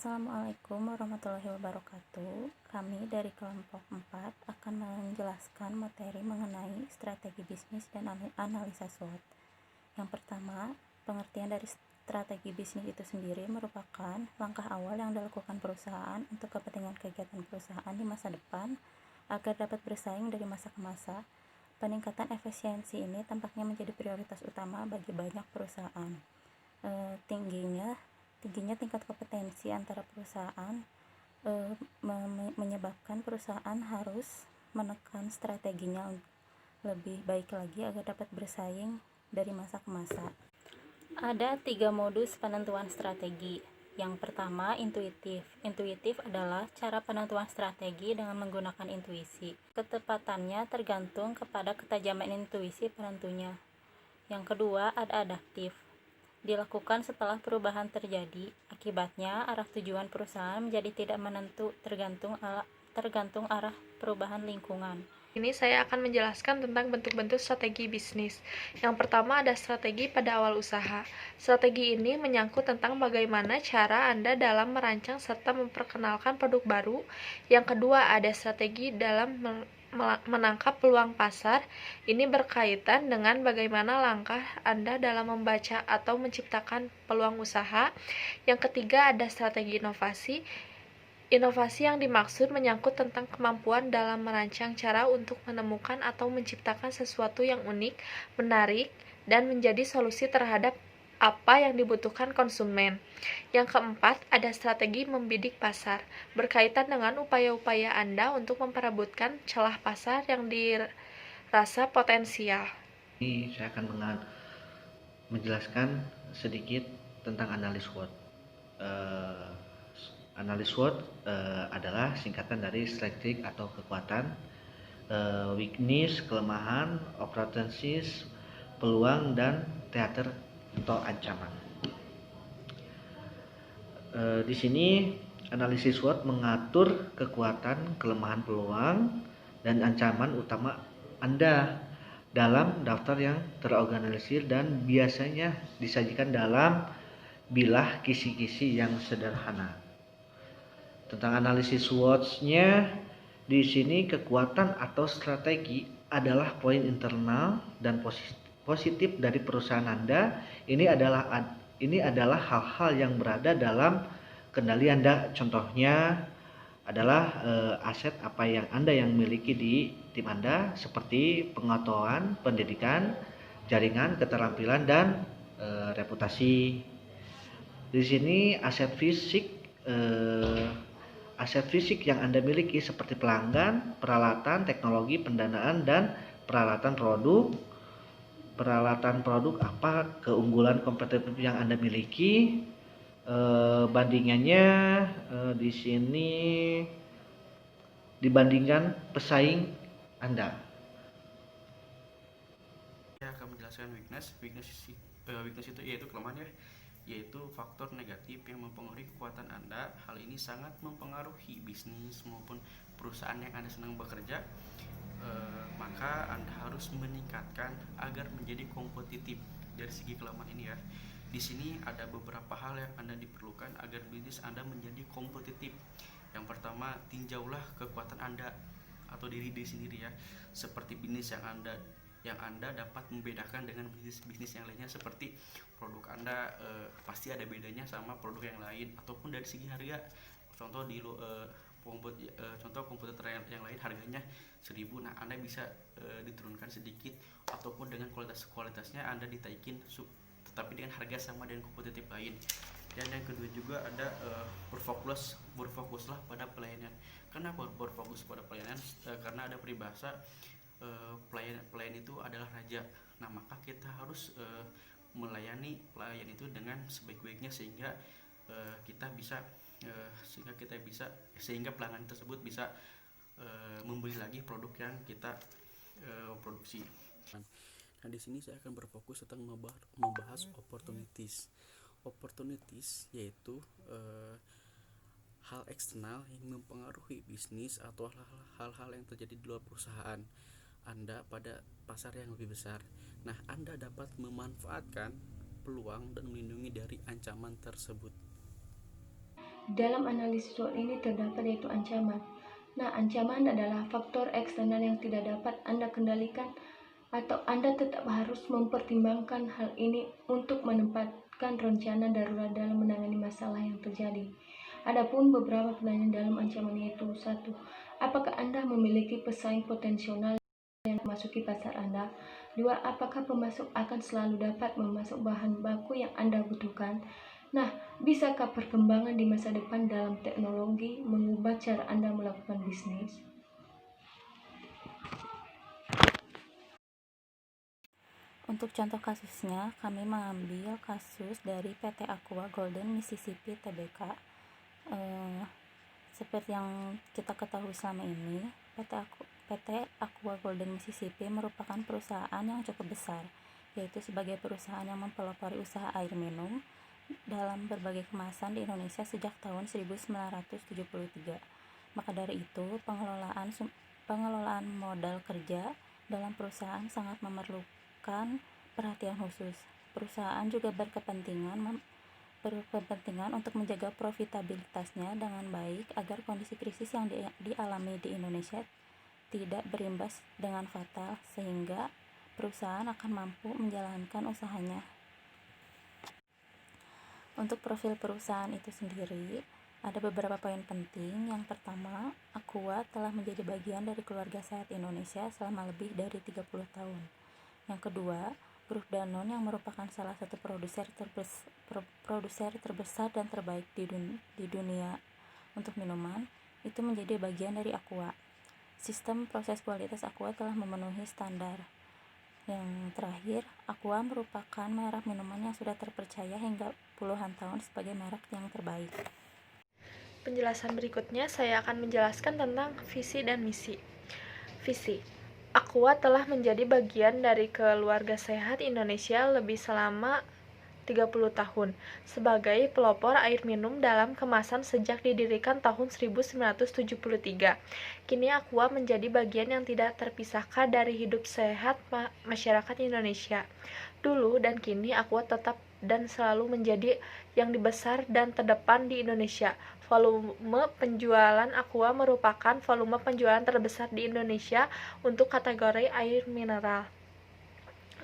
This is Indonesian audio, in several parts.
Assalamualaikum warahmatullahi wabarakatuh. Kami dari kelompok 4 akan menjelaskan materi mengenai strategi bisnis dan analisa SWOT. Yang pertama, pengertian dari strategi bisnis itu sendiri merupakan langkah awal yang dilakukan perusahaan untuk kepentingan kegiatan perusahaan di masa depan agar dapat bersaing dari masa ke masa. Peningkatan efisiensi ini tampaknya menjadi prioritas utama bagi banyak perusahaan. Tingginya tingkat kompetensi antara perusahaan menyebabkan perusahaan harus menekan strateginya lebih baik lagi agar dapat bersaing dari masa ke masa. Ada 3 modus penentuan strategi. Yang pertama, intuitif. Intuitif adalah cara penentuan strategi dengan menggunakan intuisi. Ketepatannya tergantung kepada ketajaman intuisi penentunya. Yang kedua, ada adaptif. Dilakukan setelah perubahan terjadi. Akibatnya, arah tujuan perusahaan menjadi tidak menentu tergantung arah perubahan lingkungan. Ini saya akan menjelaskan tentang bentuk-bentuk strategi bisnis. Yang pertama ada strategi pada awal usaha. Strategi ini menyangkut tentang bagaimana cara Anda dalam merancang serta memperkenalkan produk baru. Yang kedua ada strategi dalam menangkap peluang pasar. Ini berkaitan dengan bagaimana langkah Anda dalam membaca atau menciptakan peluang usaha. Yang ketiga ada strategi inovasi. Inovasi yang dimaksud menyangkut tentang kemampuan dalam merancang cara untuk menemukan atau menciptakan sesuatu yang unik, menarik, dan menjadi solusi terhadap apa yang dibutuhkan konsumen. Yang keempat, ada strategi membidik pasar, berkaitan dengan upaya-upaya Anda untuk memperebutkan celah pasar yang dirasa potensial. Ini saya akan menjelaskan sedikit tentang analis SWOT. Analis SWOT adalah singkatan dari strength atau kekuatan, weakness, kelemahan, opportunities, peluang, dan theater atau ancaman. Di sini analisis SWOT mengatur kekuatan, kelemahan, peluang, dan ancaman utama Anda dalam daftar yang terorganisir dan biasanya disajikan dalam bilah kisi-kisi yang sederhana. Tentang analisis SWOT-nya, di sini kekuatan atau strategi adalah poin internal dan positif dari perusahaan Anda. Ini adalah hal-hal yang berada dalam kendali Anda. Contohnya adalah aset apa yang Anda yang miliki di tim Anda, seperti pengetahuan, pendidikan, jaringan, keterampilan, dan reputasi. Di sini aset fisik yang Anda miliki seperti pelanggan, peralatan, teknologi, pendanaan, dan peralatan produk. Peralatan produk apa keunggulan kompetitif yang Anda miliki? Bandingannya di sini dibandingkan pesaing Anda. Saya akan menjelaskan weakness itu yaitu kelemahan, yaitu faktor negatif yang mempengaruhi kekuatan Anda. Hal ini sangat mempengaruhi bisnis maupun perusahaan yang Anda sedang bekerja. Maka Anda harus meningkatkan agar menjadi kompetitif dari segi kelemahan ini ya. Di sini ada beberapa hal yang Anda diperlukan agar bisnis Anda menjadi kompetitif. Yang pertama, tinjaulah kekuatan Anda atau diri sendiri ya. Seperti bisnis yang Anda dapat membedakan dengan bisnis yang lainnya, seperti produk Anda pasti ada bedanya sama produk yang lain, ataupun dari segi harga. Contoh kompetitor yang lain harganya 1.000, nah Anda bisa diturunkan sedikit, ataupun dengan kualitasnya Anda ditaikin tetapi dengan harga sama dengan kompetitif lain. Dan yang kedua juga ada berfokuslah pada pelayanan. Kenapa berfokus pada pelayanan? Karena ada peribahasa pelayan itu adalah raja. Nah, maka kita harus melayani pelayan itu dengan sebaik-baiknya sehingga sehingga pelanggan tersebut bisa membeli lagi produk yang kita produksi. Nah, di sini saya akan berfokus tentang membahas opportunities. Opportunities yaitu hal eksternal yang mempengaruhi bisnis atau hal-hal yang terjadi di luar perusahaan Anda pada pasar yang lebih besar. Nah, Anda dapat memanfaatkan peluang dan melindungi dari ancaman tersebut. Dalam analisis SWOT ini terdapat yaitu ancaman. Nah, ancaman adalah faktor eksternal yang tidak dapat Anda kendalikan atau Anda tetap harus mempertimbangkan hal ini untuk menempatkan rencana darurat dalam menangani masalah yang terjadi. Adapun beberapa pertanyaan dalam ancaman yaitu: 1. Apakah Anda memiliki pesaing potensial yang memasuki pasar Anda? 2. Apakah pemasok akan selalu dapat memasok bahan baku yang Anda butuhkan? Nah, bisakah perkembangan di masa depan dalam teknologi mengubah cara Anda melakukan bisnis? Untuk contoh kasusnya, kami mengambil kasus dari PT Aqua Golden Mississippi Tbk. Seperti yang kita ketahui selama ini, PT Aqua Golden Mississippi merupakan perusahaan yang cukup besar, yaitu sebagai perusahaan yang mempelopori usaha air minum dalam berbagai kemasan di Indonesia sejak tahun 1973. Maka dari itu, pengelolaan modal kerja dalam perusahaan sangat memerlukan perhatian khusus. Perusahaan juga berkepentingan untuk menjaga profitabilitasnya dengan baik agar kondisi krisis yang dialami di Indonesia tidak berimbas dengan fatal, sehingga perusahaan akan mampu menjalankan usahanya. Untuk profil perusahaan itu sendiri, ada beberapa poin penting. Yang pertama, Aqua telah menjadi bagian dari keluarga sehat Indonesia selama lebih dari 30 tahun. Yang kedua, Grup Danone yang merupakan salah satu produser terbesar dan terbaik di dunia untuk minuman, itu menjadi bagian dari Aqua. Sistem proses kualitas Aqua telah memenuhi standar. Yang terakhir, Aqua merupakan merek minuman yang sudah terpercaya hingga puluhan tahun sebagai merek yang terbaik. Penjelasan berikutnya saya akan menjelaskan tentang visi dan misi. Visi. Aqua telah menjadi bagian dari keluarga sehat Indonesia lebih selama 30 tahun sebagai pelopor air minum dalam kemasan sejak didirikan tahun 1973. Kini Aqua menjadi bagian yang tidak terpisahkan dari hidup sehat masyarakat Indonesia. Dulu dan kini Aqua tetap dan selalu menjadi yang dibesar dan terdepan di Indonesia. Volume penjualan Aqua merupakan volume penjualan terbesar di Indonesia untuk kategori air mineral.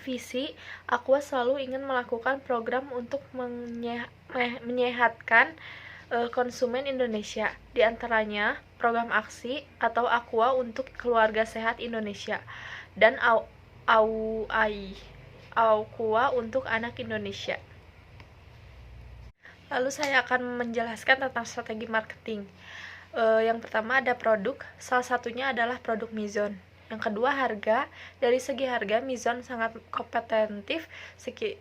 Visi, Aqua selalu ingin melakukan program untuk menyehatkan konsumen Indonesia. Di antaranya, program aksi atau Aqua untuk keluarga sehat Indonesia dan Aqua untuk anak Indonesia. Lalu saya akan menjelaskan tentang strategi marketing. Yang pertama ada produk, salah satunya adalah produk Mizone. Yang kedua harga, dari segi harga Mizone sangat kompetitif,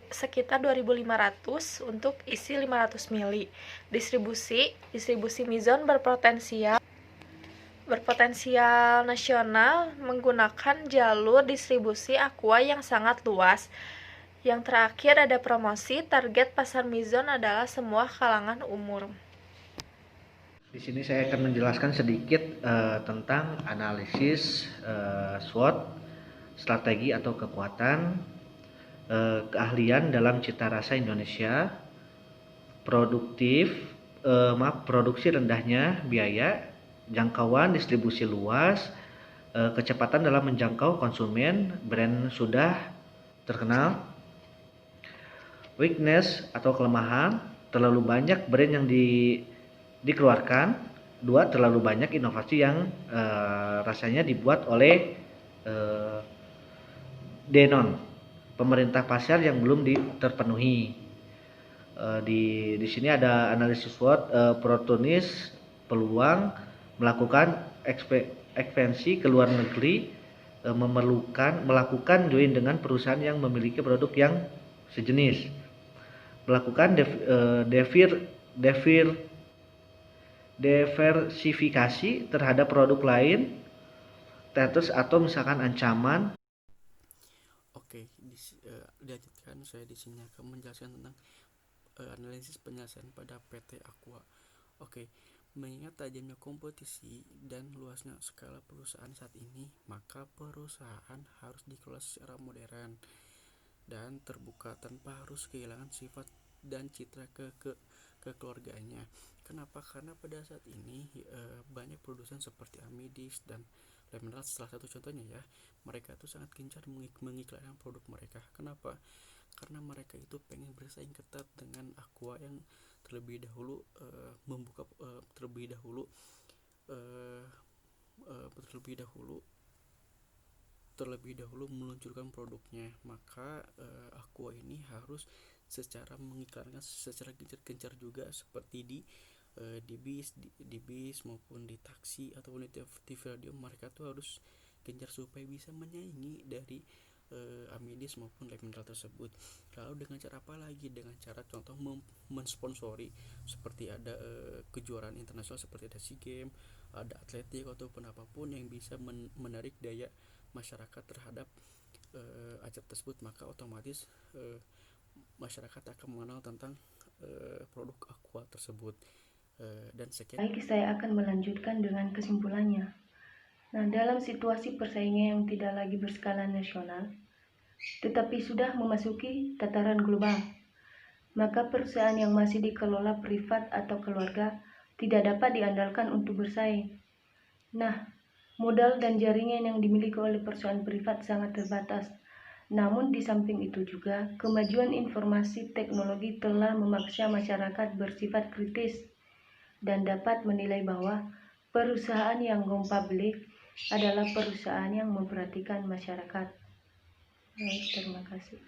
sekitar 2.500 untuk isi 500 ml. Distribusi Mizone berpotensial nasional menggunakan jalur distribusi Aqua yang sangat luas. Yang terakhir ada promosi, target pasar Mizone adalah semua kalangan umur. Di sini saya akan menjelaskan sedikit tentang analisis SWOT, strategi atau kekuatan, keahlian dalam cita rasa Indonesia, produksi rendahnya biaya, jangkauan distribusi luas, kecepatan dalam menjangkau konsumen, brand sudah terkenal. Weakness atau kelemahan, terlalu banyak brand yang dikeluarkan. 2. Terlalu banyak inovasi yang rasanya dibuat oleh Danone. Pemerintah pasar yang belum terpenuhi. Di sini ada analisis SWOT, oportunis, peluang, melakukan ekspansi ke luar negeri, melakukan join dengan perusahaan yang memiliki produk yang sejenis, melakukan diversifikasi terhadap produk lain, status atau misalkan ancaman. Oke, dilanjutkan saya di sini akan menjelaskan tentang analisis penyelesaian pada PT Aqua. Oke, mengingat tajamnya kompetisi dan luasnya skala perusahaan saat ini, maka perusahaan harus dikelola secara modern dan terbuka tanpa harus kehilangan sifat dan citra ke keluarganya. Kenapa? Karena pada saat ini banyak produsen seperti Amidis dan Lemineral salah satu contohnya ya, mereka tuh sangat gencar mengiklankan produk mereka. Kenapa? Karena mereka itu pengen bersaing ketat dengan Aqua yang terlebih dahulu terlebih dahulu meluncurkan produknya. Maka Aqua ini harus secara mengiklankan secara gencar-gencar juga, seperti di bis maupun di taksi ataupun di TV radio. Mereka tuh harus gencar supaya bisa menyaingi dari Amidis maupun Lemineral tersebut. Lalu dengan cara apa lagi? Dengan cara contoh mensponsori, seperti ada kejuaraan internasional seperti ada SEA Games, ada atletik ataupun apapun yang bisa menarik daya masyarakat terhadap acara tersebut. Maka otomatis masyarakat akan mengenal tentang produk Aqua tersebut. Dan sekian. Baik, saya akan melanjutkan dengan kesimpulannya. Nah, dalam situasi persaingan yang tidak lagi berskala nasional, tetapi sudah memasuki tataran global, maka perusahaan yang masih dikelola privat atau keluarga tidak dapat diandalkan untuk bersaing. Nah, modal dan jaringan yang dimiliki oleh perusahaan privat sangat terbatas. Namun di samping itu juga, kemajuan informasi teknologi telah memaksa masyarakat bersifat kritis dan dapat menilai bahwa perusahaan yang go public adalah perusahaan yang memperhatikan masyarakat. Baik, terima kasih.